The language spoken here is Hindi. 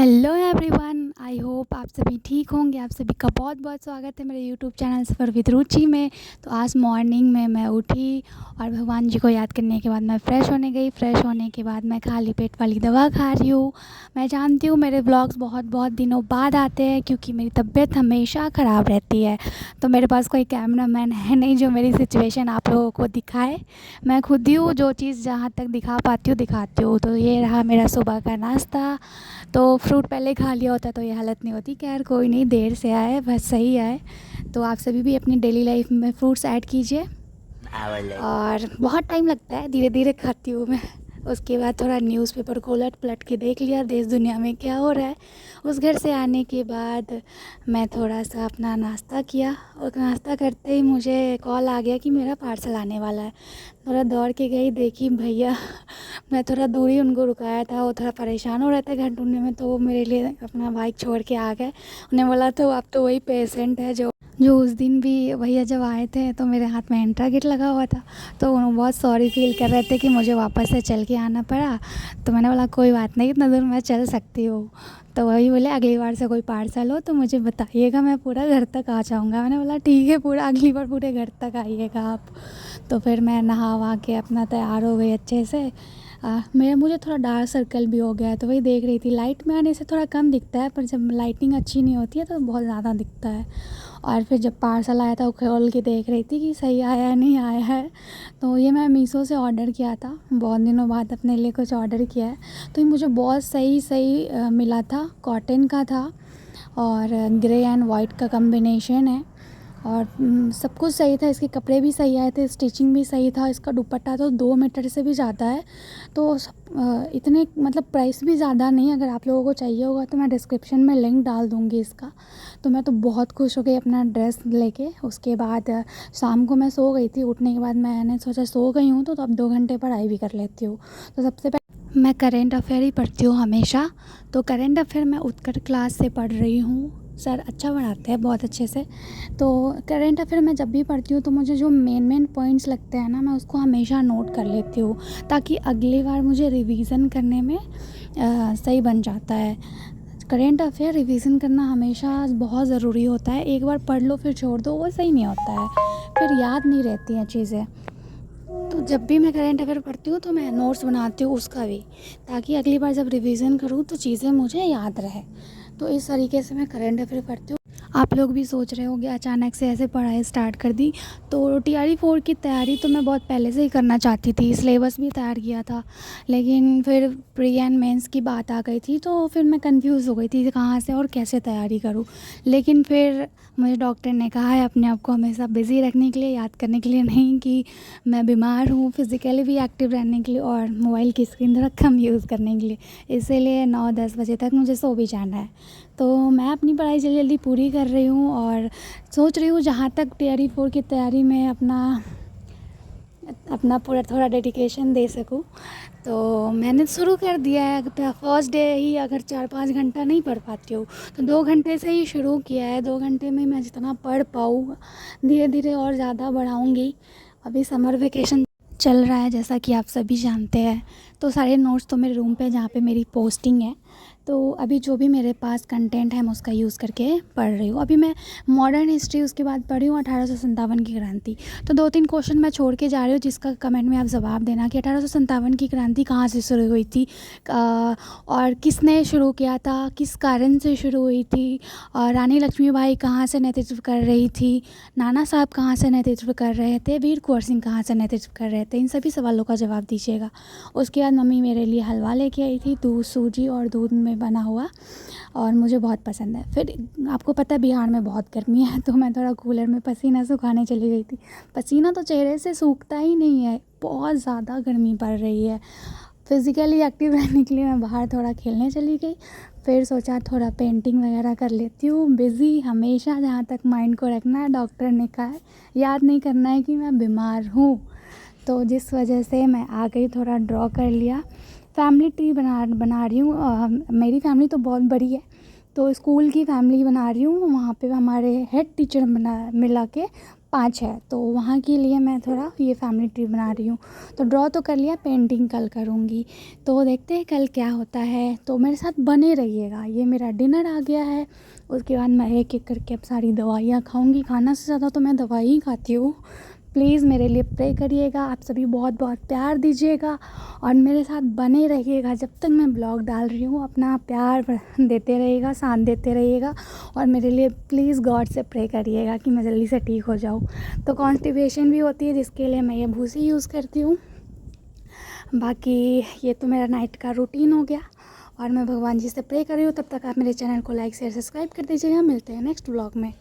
हेलो एवरीवन, आई होप आप सभी ठीक होंगे। आप सभी का बहुत बहुत स्वागत है मेरे यूट्यूब चैनल सफ़र विद रुचि में। तो आज मॉर्निंग में मैं उठी और भगवान जी को याद करने के बाद मैं फ़्रेश होने गई। फ़्रेश होने के बाद मैं खाली पेट वाली दवा खा रही हूँ। मैं जानती हूँ मेरे व्लॉग्स बहुत बहुत दिनों बाद आते हैं क्योंकि मेरी तबीयत हमेशा ख़राब रहती है। तो मेरे पास कोई कैमरा मैन है नहीं जो मेरी सिचुएशन आप लोगों को दिखाए। मैं खुद ही हूँ, जो चीज़ जहाँ तक दिखा पाती हूँ दिखाती हूँ। तो ये रहा मेरा सुबह का नाश्ता। तो फ्रूट पहले खा लिया होता तो ये हालत नहीं होती। खैर कोई नहीं, देर से आए बस सही आए। तो आप सभी भी अपनी डेली लाइफ में फ्रूट्स ऐड कीजिए। और बहुत टाइम लगता है, धीरे धीरे खाती हूँ मैं। उसके बाद थोड़ा न्यूज़पेपर को उलट पलट के देख लिया देश दुनिया में क्या हो रहा है। उस घर से आने के बाद मैं थोड़ा सा अपना नाश्ता किया और नाश्ता करते ही मुझे कॉल आ गया कि मेरा पार्सल आने वाला है। थोड़ा दौड़ के गई, देखी भैया। मैं थोड़ा दूरी उनको रुकाया था, वो थोड़ा परेशान हो रहे थे घर ढूंढने में, तो वो मेरे लिए अपना बाइक छोड़ के आ गए। उन्हें बोला तो आप तो वही पेशेंट है जो जो उस दिन भी भैया जब आए थे तो मेरे हाथ में एंट्रा किट लगा हुआ था। तो वो बहुत सॉरी फील कर रहे थे कि मुझे वापस से चल के आना पड़ा। तो मैंने बोला कोई बात नहीं, इतना दूर मैं चल सकती हूँ। तो वही बोले अगली बार से कोई पार्सल हो तो मुझे बताइएगा, मैं पूरा घर तक आ जाऊँगा। मैंने बोला ठीक है, पूरा अगली बार पूरे घर तक आइएगा आप। तो फिर मैं नहा वहा के अपना तैयार हो गई अच्छे से। मुझे थोड़ा डार्क सर्कल भी हो गया है, तो वही देख रही थी। लाइट में आने से थोड़ा कम दिखता है, पर जब लाइटिंग अच्छी नहीं होती है तो बहुत ज़्यादा दिखता है। और फिर जब पार्सल आया था वो खोल के देख रही थी कि सही आया है नहीं आया है। तो ये मैं मीशो से ऑर्डर किया था, बहुत दिनों बाद अपने लिए कुछ ऑर्डर किया है। तो ये मुझे बहुत सही मिला था। कॉटन का था और ग्रे एंड वाइट का कम्बिनेशन है। और सब कुछ सही था, इसके कपड़े भी सही आए थे, स्टिचिंग भी सही था। इसका दुपट्टा तो 2 मीटर से भी ज़्यादा है। तो इतने मतलब प्राइस भी ज़्यादा नहीं। अगर आप लोगों को चाहिए होगा तो मैं डिस्क्रिप्शन में लिंक डाल दूँगी इसका। तो मैं तो बहुत खुश हो गई अपना ड्रेस लेके। उसके बाद शाम को मैं सो गई थी। उठने के बाद मैंने सोचा सो गई हूँ तो अब 2 घंटे पढ़ाई भी कर लेती हूँ। तो सबसे पहले मैं करेंट अफेयर ही पढ़ती हूँ हमेशा। तो करेंट अफेयर मैं उत्कर्ष क्लास से पढ़ रही हूँ। सर अच्छा पढ़ाते हैं बहुत अच्छे से। तो करेंट अफेयर मैं जब भी पढ़ती हूँ तो मुझे जो मेन पॉइंट्स लगते हैं ना, मैं उसको हमेशा नोट कर लेती हूँ, ताकि अगली बार मुझे रिवीजन करने में सही बन जाता है। करेंट अफेयर रिवीजन करना हमेशा बहुत ज़रूरी होता है। एक बार पढ़ लो फिर छोड़ दो, वो सही नहीं होता है, फिर याद नहीं रहती हैं चीज़ें। तो जब भी मैं करेंट अफेयर पढ़ती हूँ तो मैं नोट्स बनाती हूँ उसका भी, ताकि अगली बार जब रिवीजन करूँ तो चीज़ें मुझे याद रहे। तो इस तरीके से मैं करेंट अफेयर पढ़ती हूँ। आप लोग भी सोच रहे होंगे अचानक से ऐसे पढ़ाई स्टार्ट कर दी। तो टीआरई 4 की तैयारी तो मैं बहुत पहले से ही करना चाहती थी, सिलेबस भी तैयार किया था। लेकिन फिर प्री एंड मेंस की बात आ गई थी तो फिर मैं कंफ्यूज हो गई थी कहाँ से और कैसे तैयारी करूँ। लेकिन फिर मुझे डॉक्टर ने कहा है अपने आप को हमेशा बिज़ी रखने के लिए, याद करने के लिए नहीं कि मैं बीमार हूँ, फिज़िकली भी एक्टिव रहने के लिए और मोबाइल की स्क्रीन थोड़ा कम यूज़ करने के लिए। इसीलिए 9-10 बजे तक मुझे सो भी जाना है। तो मैं अपनी पढ़ाई जल्दी जल्दी पूरी कर रही हूँ और सोच रही हूँ जहाँ तक टीआरई 4 की तैयारी में अपना अपना पूरा थोड़ा डेडिकेशन दे सकूँ। तो मैंने शुरू कर दिया है। फर्स्ट डे ही अगर 4-5 घंटा नहीं पढ़ पाती हूँ तो 2 घंटे से ही शुरू किया है। 2 घंटे में मैं जितना पढ़ पाऊँ धीरे धीरे और ज़्यादा बढ़ाऊँगी। अभी समर वेकेशन चल रहा है जैसा कि आप सभी जानते हैं। तो सारे नोट्स तो मेरे रूम पे जहाँ पे मेरी पोस्टिंग है। तो अभी जो भी मेरे पास कंटेंट है मैं उसका यूज़ करके पढ़ रही हूँ। अभी मैं मॉडर्न हिस्ट्री उसके बाद पढ़ी हूँ 1857 की क्रांति। तो 2-3 क्वेश्चन मैं छोड़ के जा रही हूँ जिसका कमेंट में आप जवाब देना कि 1857 की क्रांति कहाँ से शुरू हुई थी, और किसने शुरू किया था, किस कारण से शुरू हुई थी, और रानी लक्ष्मीबाई कहाँ से नेतृत्व कर रही थी, नाना साहब कहाँ से नेतृत्व कर रहे थे, वीर कुंवर सिंह कहाँ से नेतृत्व कर रहे थे। इन सभी सवालों का जवाब दीजिएगा। उसके बाद मम्मी मेरे लिए हलवा लेके आई थी, दूध सूजी और दूध में बना हुआ, और मुझे बहुत पसंद है। फिर आपको पता है बिहार में बहुत गर्मी है तो मैं थोड़ा कूलर में पसीना सुखाने चली गई थी। पसीना तो चेहरे से सूखता ही नहीं है, बहुत ज़्यादा गर्मी पड़ रही है। फिज़िकली एक्टिव रहने के लिए मैं बाहर थोड़ा खेलने चली गई। फिर सोचा थोड़ा पेंटिंग वगैरह कर लेती हूँ। बिज़ी हमेशा जहाँ तक माइंड को रखना है, डॉक्टर ने कहा है याद नहीं करना है कि मैं बीमार हूँ। तो जिस वजह से मैं आ गई, थोड़ा ड्रॉ कर लिया। फैमिली ट्री बना रही हूँ। मेरी फैमिली तो बहुत बड़ी है, तो स्कूल की फैमिली बना रही हूँ। वहाँ पे हमारे हेड टीचर मिला के 5 है, तो वहाँ के लिए मैं थोड़ा ये फैमिली ट्री बना रही हूँ। तो ड्रॉ तो कर लिया, पेंटिंग कल करूँगी। तो देखते हैं कल क्या होता है, तो मेरे साथ बने रहिएगा। ये मेरा डिनर आ गया है, उसके बाद मैं एक एक करके अब सारी दवाइयाँ खाऊँगी। खाना से ज़्यादा तो मैं दवाई ही खाती हूँ। प्लीज़ मेरे लिए प्रे करिएगा, आप सभी बहुत बहुत प्यार दीजिएगा और मेरे साथ बने रहिएगा। जब तक मैं ब्लॉग डाल रही हूँ अपना प्यार देते रहिएगा, साथ देते रहिएगा और मेरे लिए प्लीज़ गॉड से प्रे करिएगा कि मैं जल्दी से ठीक हो जाऊँ। तो कॉन्स्टिपेशन भी होती है, जिसके लिए मैं ये भूसी यूज़ करती हूँ। बाकी ये तो मेरा नाइट का रूटीन हो गया और मैं भगवान जी से प्रे कर रही हूँ। तब तक आप मेरे चैनल को लाइक शेयर सब्सक्राइब कर दीजिएगा। मिलते हैं नेक्स्ट ब्लॉग में।